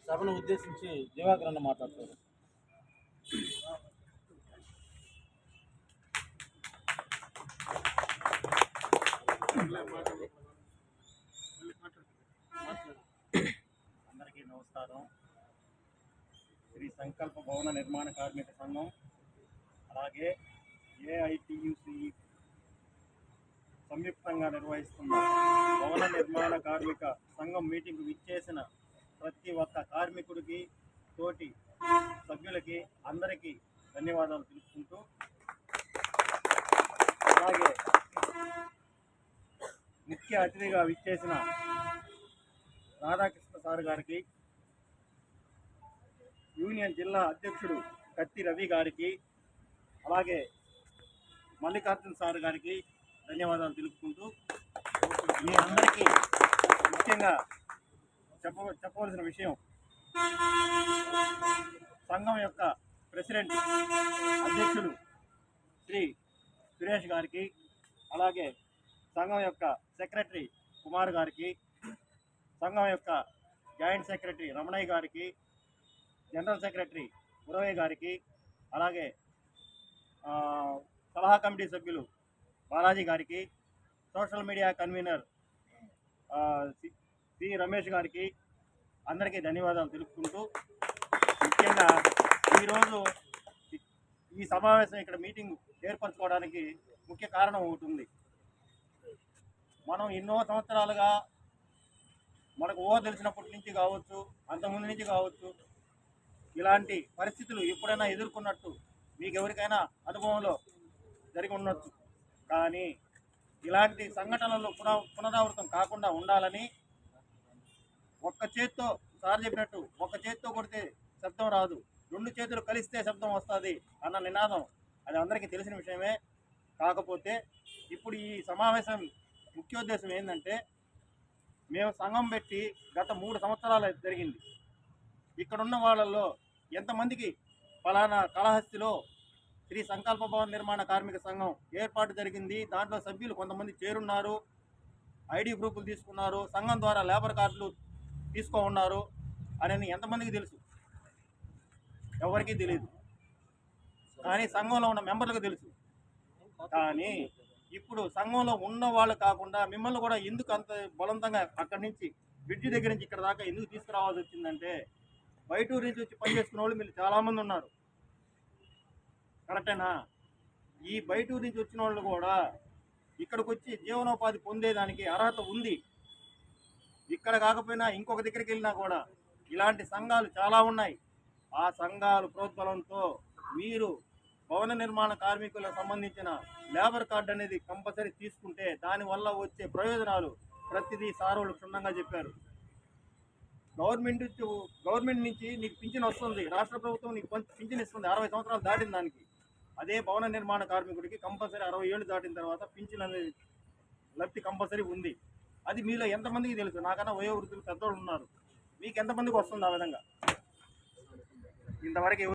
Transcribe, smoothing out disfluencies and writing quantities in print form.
సభను ఉద్దేశించి దివాకర్ అన్న మాట్లాడతారు. అందరికీ నమస్కారం. శ్రీ సంకల్ప భవన నిర్మాణ కార్మిక సంఘం అలాగే ఏఐటియుసి సంయుక్తంగా నిర్వహిస్తున్న భవన నిర్మాణ కార్మిక సంఘం మీటింగ్ విచ్చేసిన ప్రతి ఒక్క కార్మికుడికి, తోటి సభ్యులకి అందరికీ ధన్యవాదాలు తెలుపుకుంటూ, అలాగే ముఖ్య అతిథిగా విచ్చేసిన రాధాకృష్ణ సార్ గారికి, యూనియన్ జిల్లా అధ్యక్షుడు కత్తి రవి గారికి, అలాగే మల్లికార్జున సార్ గారికి ధన్యవాదాలు తెలుపుకుంటూ, మీ అందరికీ ముఖ్యంగా చెప్పవలసిన విషయం, సంఘం యొక్క ప్రెసిడెంట్ అధ్యక్షుడు శ్రీ సురేష్ గారికి, అలాగే సంఘం యొక్క సెక్రటరీ కుమార్ గారికి, సంఘం యొక్క జాయింట్ సెక్రటరీ రమణయ్య గారికి, జనరల్ సెక్రటరీ మురవయ్య గారికి, అలాగే సలహా కమిటీ సభ్యులు బాలాజీ గారికి, social media convener C Ramesh గారికి అందరికీ ధన్యవాదాలు తెలుపుకుంటూ, ముఖ్యంగా ఈరోజు ఈ సమావేశం ఇక్కడ మీటింగ్ ఏర్పరచుకోవడానికి ముఖ్య కారణం ఒకటి ఉంది. మనం ఎన్నో సంవత్సరాలుగా మనకు తెలిసినప్పటి నుంచి కావచ్చు, అంతకుముందు నుంచి కావచ్చు, ఇలాంటి పరిస్థితులు ఎప్పుడైనా ఎదుర్కొన్నట్టు మీకు ఎవరికైనా అనుభవంలో జరిగి ఉండొచ్చు. కానీ ఇలాంటి సంఘటనలు పునరావృతం కాకుండా ఉండాలని ఒక్క చేత్తో సార్ చెప్పినట్టు ఒక్క చేత్తో కొడితే శబ్దం రాదు, రెండు చేతులు కలిస్తే శబ్దం వస్తుంది అన్న నినాదం అది అందరికీ తెలిసిన విషయమే. కాకపోతే ఇప్పుడు ఈ సమావేశం ముఖ్యోద్దేశం ఏంటంటే, మేము సంఘం పెట్టి గత 3 సంవత్సరాలు జరిగింది. ఇక్కడున్న వాళ్ళల్లో ఎంతమందికి ఫలానా కాళహస్తిలో శ్రీ సంకల్ప భవన నిర్మాణ కార్మిక సంఘం ఏర్పాటు జరిగింది, దాంట్లో సభ్యులు కొంతమంది చేరున్నారు, ఐడి ప్రూఫ్లు తీసుకున్నారు, సంఘం ద్వారా లేబర్ కార్డులు ఉన్నారు అని ఎంతమందికి తెలుసు? ఎవరికీ తెలియదు. కానీ సంఘంలో ఉన్న మెంబర్లకు తెలుసు. కానీ ఇప్పుడు సంఘంలో ఉన్న వాళ్ళు కాకుండా మిమ్మల్ని కూడా ఎందుకు అంత బలవంతంగా అక్కడి నుంచి బ్రిడ్జి దగ్గర నుంచి ఇక్కడ దాకా ఎందుకు తీసుకురావాల్సి వచ్చిందంటే, బయటూరు నుంచి వచ్చి పనిచేసుకున్న వాళ్ళు మీరు చాలామంది ఉన్నారు, కరెక్టేనా? ఈ బయటూరు నుంచి వచ్చిన వాళ్ళు కూడా ఇక్కడికి వచ్చి జీవనోపాధి పొందేదానికి అర్హత ఉంది. ఇక్కడ కాకపోయినా ఇంకొక దగ్గరికి వెళ్ళినా కూడా ఇలాంటి సంఘాలు చాలా ఉన్నాయి. ఆ సంఘాల ప్రోద్బలంతో మీరు భవన నిర్మాణ కార్మికులకు సంబంధించిన లేబర్ కార్డు అనేది కంపల్సరీ తీసుకుంటే దానివల్ల వచ్చే ప్రయోజనాలు ప్రతిదీ సార్ వాళ్ళు క్షుణ్ణంగా చెప్పారు. గవర్నమెంట్ నుంచి నీకు పింఛన్ వస్తుంది, రాష్ట్ర ప్రభుత్వం నీకు పింఛన్ ఇస్తుంది 60 సంవత్సరాలు దాటిన దానికి. అదే భవన నిర్మాణ కార్మికుడికి కంపల్సరీ 60 ఏళ్ళు దాటిన తర్వాత పింఛన్ అనేది లబ్ధి కంపల్సరీ ఉంది. అది మీలో ఎంతమందికి తెలుసు? నాకన్నా వయోవృద్ధులు పెద్దవాళ్ళు ఉన్నారు, మీకు ఎంతమందికి వస్తుంది ఆ విధంగా? ఇంతవరకు